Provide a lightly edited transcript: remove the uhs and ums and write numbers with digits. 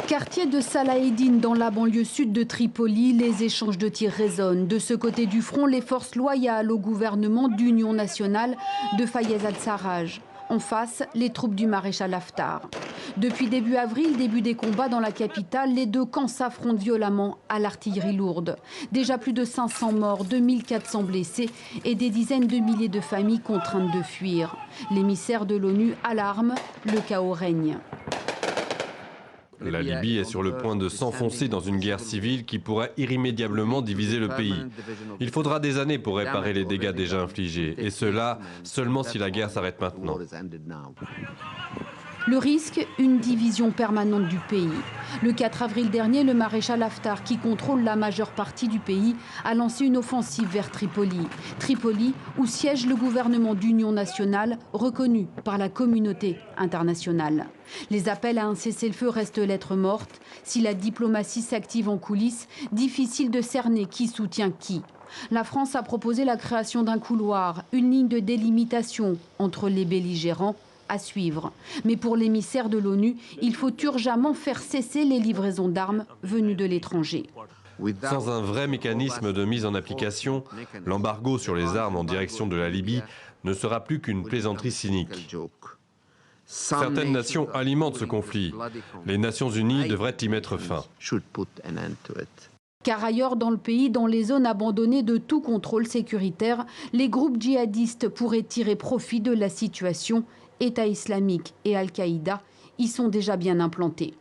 Quartier de Salah Eddine, dans la banlieue sud de Tripoli, les échanges de tirs résonnent. De ce côté du front, les forces loyales au gouvernement d'union nationale de Fayez al-Sarraj. En face, les troupes du maréchal Haftar. Depuis début avril, début des combats dans la capitale, les deux camps s'affrontent violemment à l'artillerie lourde. Déjà plus de 500 morts, 2400 blessés et des dizaines de milliers de familles contraintes de fuir. L'émissaire de l'ONU alarme, le chaos règne. La Libye est sur le point de s'enfoncer dans une guerre civile qui pourrait irrémédiablement diviser le pays. Il faudra des années pour réparer les dégâts déjà infligés, et cela seulement si la guerre s'arrête maintenant. Le risque, une division permanente du pays. Le 4 avril dernier, le maréchal Haftar, qui contrôle la majeure partie du pays, a lancé une offensive vers Tripoli. Tripoli, où siège le gouvernement d'union nationale, reconnu par la communauté internationale. Les appels à un cessez-le-feu restent lettre morte. Si la diplomatie s'active en coulisses, difficile de cerner qui soutient qui. La France a proposé la création d'un couloir, une ligne de délimitation entre les belligérants, à suivre. Mais pour l'émissaire de l'ONU, il faut urgemment faire cesser les livraisons d'armes venues de l'étranger. Sans un vrai mécanisme de mise en application, l'embargo sur les armes en direction de la Libye ne sera plus qu'une plaisanterie cynique. Certaines nations alimentent ce conflit. Les Nations Unies devraient y mettre fin. Car ailleurs dans le pays, dans les zones abandonnées de tout contrôle sécuritaire, les groupes djihadistes pourraient tirer profit de la situation. État islamique et Al-Qaïda y sont déjà bien implantés.